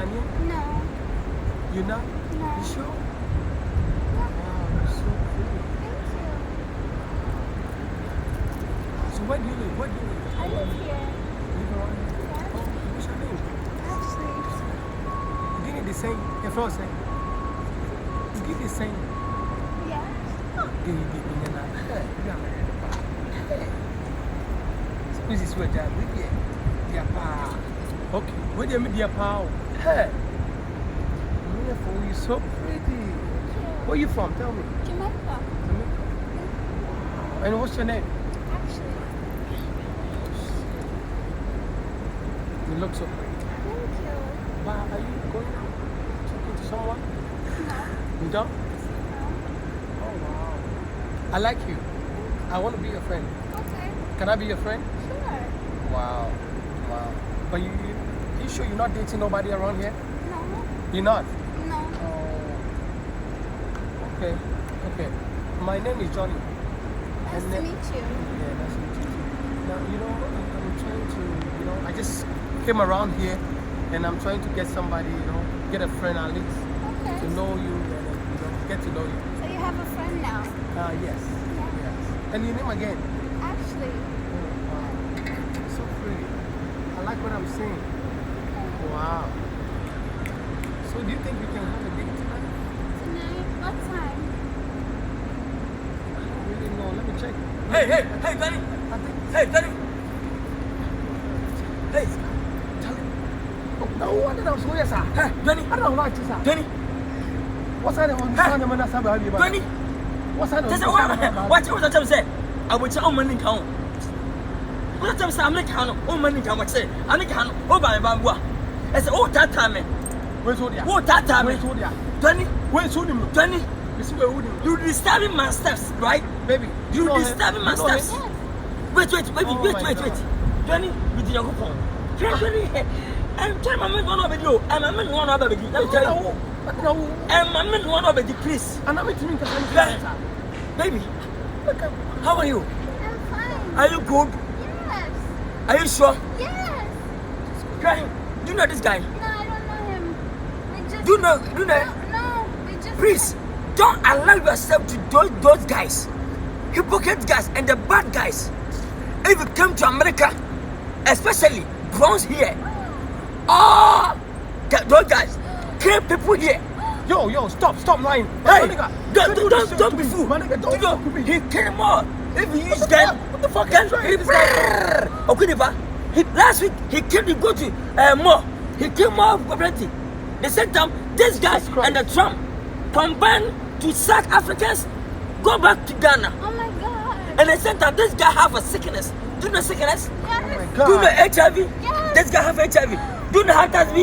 Ghanaian? No. You're not? No. You sure? Yeah. Wow, you're so pretty. Thank you. So where do you live? Where do you live? I live here. You live around here? Yeah. Oh, what's your name? Ashley. You give me the same. Your first name? You give the same. Yeah. Give me the This is where they're with you. Okay, where do you meet your pal? Hey, beautiful, you're so pretty. Where are you from? Tell me. Jamaica. And what's your name? Ashley. You look so pretty. Thank you. Wow, are you going out talking to someone? No. You don't? No. Oh, wow. I like you. I want to be your friend. Okay. Can I be your friend? Sure. Wow. Wow. But you sure you're not dating nobody around here? No. You're not? No. Oh. Okay. Okay. My name is Johnny. Nice to meet you. Yeah, nice to meet you. Now, you know, I'm trying to, I just came around here and I'm trying to get somebody, get a friend at least Okay. to know you and, get to know you. So you have a friend now? Yes. Yeah. Yes. And your name again? Ashley. Oh, wow. So pretty. I like what I'm seeing. Wow. So do you think we can have a date tonight? Tonight? What time? I don't really know. Let me check. Hey, Danny. Hey, Danny. Hey, No wonder I'm so yes, sir. hey, Danny. I don't like this, sir. Danny. What's that on the sound of my baby? Danny. What's that on Just the what? sound of What you say? I will tell money count. What I'm saying, I'm not count. Oh, money count. What say? I'm not count. Oh, by Bangwa. I say, oh, that time. Where's Odia? Oh, that time. Where's Odia? Danny. Where's Odia? Danny. You You disturbing my steps, right? baby. You disturbing my steps. Yes. Wait, baby, Oh wait. my God. Danny, with your phone. Danny, I'm telling my man one of you. I'm a man one of you. Let me tell you. I'm a man one of you, please. And I'm meeting Baby, how are you? I'm fine. Are you good? Yes. Are you sure? Yes. Okay. Do you know this guy? No, I don't know him. We just... Do you know? No, we just... Please, don't allow yourself to those guys, hypocrite guys and the bad guys. If you come to America, especially bronze here, those guys, kill people here. Yo, stop lying. Hey, don't be fool. Don't He came out. If you use gun, what the fuck gun, is this guy? okay, last week he came to go to more. He came out of property. The same time, this guy and the Trump combined to sack Africans, go back to Ghana. Oh my God. And the same time, this guy have a sickness. Do you know sickness? Yes. Oh my Do you know God. HIV? Yes. This guy have HIV. Do you know hepatitis B?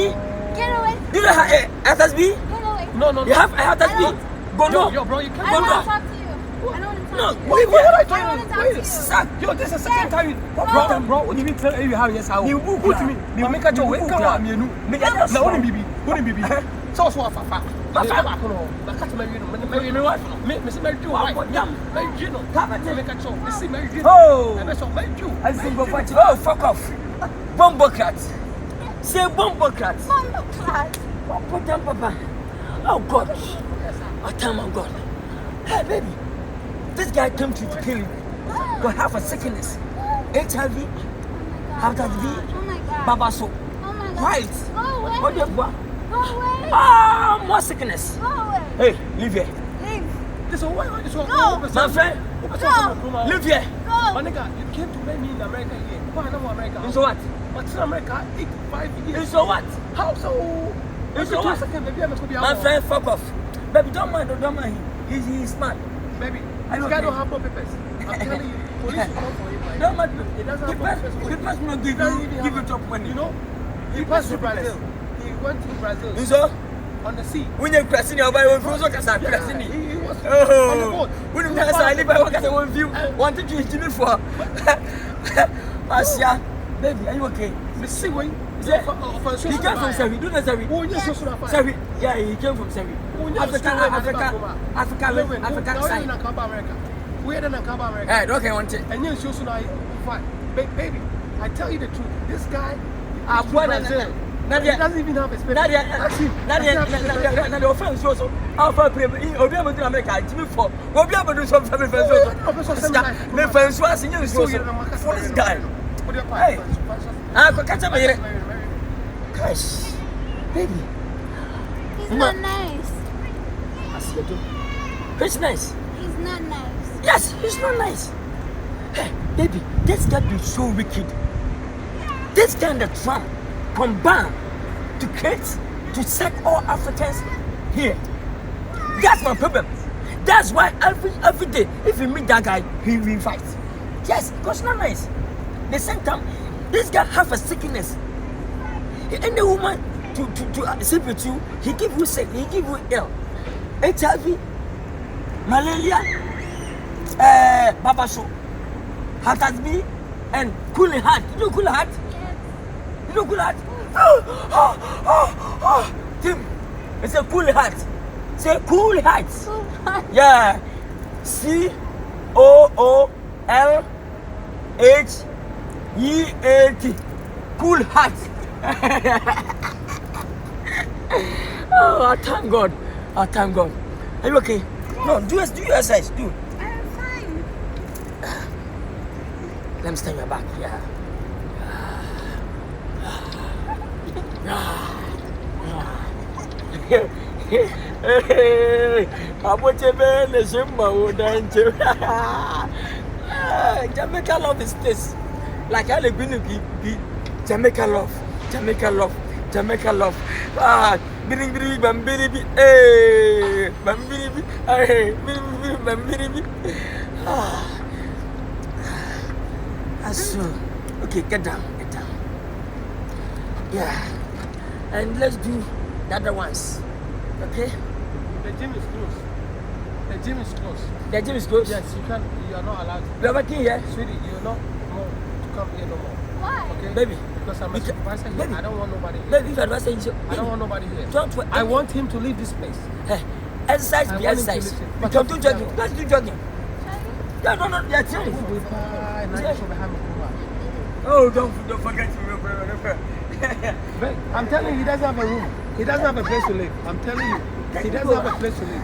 Get away. Do you know hepatitis B? Get away. No. You have hepatitis B? Go no. Yo, bro, you can't. I don't no. want to talk to you. I don't want to talk No, to you. leave What here. are you I don't want to talk to you. Suck. Yo, this is the second time you... Bro, what do you mean tell you how yes, how? You book What do now. you mean? You make a joke. Wake up, me no. Me get your Na son. woni bibi. So afafa. Fafa. Ba ko no. Ba ka to me no. Me what? Me say marry you. I'm Why? damn. Marry you no. Make a joke. Me say marry you. Oh. I be so marry you. I think go fight. Oh, fuck off. Bombocrat. Say bombocrat. Bomb class. Bombocrat, papa. Oh, God. Oh, time on God. Hey, baby. This guy came to kill you. We have a sickness. HIV, hepatitis B, Oh my God. babaso, Oh my God. white. Go away. What do you want? Go away. More sickness. Go away. Hey, leave here. Leave. This why this one. Go. My friend, leave here. Go. My nigga, you came to meet me in America here. Why not America? And so what? But in America, 5 years. And so what? How so? And so what? Maybe I'm be My friend, fuck off. Baby, don't mind him. He's smart. Baby, I this don't guy care. don't have no papers. I'm telling you, police will come for him. Right? Don't mind him. He doesn't The have no person papers. not He doesn't even give have it up when you know. He passed through Brazil. He went to Brazil And so, on the sea. when you're crashing your body, when you're crashing, He was on the oh, boat. when you're crashing, I live by one view. Wanted to Jimmy for Asia. Baby, are you okay? The sea way. He came from Sevi. Do you know Sevi? Oh, yes, so should I find. Sevi. Yeah, he came from Sevi. Africa side. America. We're in Nkansah, America. Hey, okay, one thing. And you should I fight. Baby, I tell you the truth. This guy, Ah, he's boy, from Brazil. He doesn't even have a space. Nadia, offense also. Alpha Premier, or be able to America, Jimmy for, or be able to do some family friends. The friends was in you for this guy. Hey, I could catch him here. Gosh, baby. He's not nice. I see you. He's nice. He's not nice. Yes, he's not nice. Hey, baby, this guy be so wicked. This kind of Trump combined to create, to set all Africans here. That's my problem. That's why every day, if you meet that guy, he will fight. Yes, because not nice. The same time, this guy have a sickness. Any woman to sleep with you, he give you sick, he give you ill. HIV, malaria, babasho, heart B, and cooling heart. You know cooling heart? You know cooling heart? Tim, it's a cool heart. Say cool heart. Yeah. COOLHEAT. Cool heart. Oh, I thank God. I thank God. Are you okay? No, do your exercise. Do. I'm fine. Let me stand your back. Yeah. Jamaica love is this. Like I live in Jamaica love. Jamaica love. Jamaica love. Biri bambiri eh bambiri eh bambiri so okay, get down. Yeah, and let's do the other ones. Okay. The gym is closed. The gym is closed. The gym is closed. Yes, you are not allowed. You are working here, sweetie. You're not more to come here no more. Why? Okay, baby. Because I'm a supervisor here. Baby. I don't want nobody here. Baby, if you advise you, I don't want nobody here. Don't. I want him to leave this place. Hey, exercise, be exercise. We can do jogging. Let's do jogging. No, they are training. Oh, don't forget to remember. I'm telling you, he doesn't have a room. He doesn't have a place to live. I'm telling you, he doesn't have a place to live.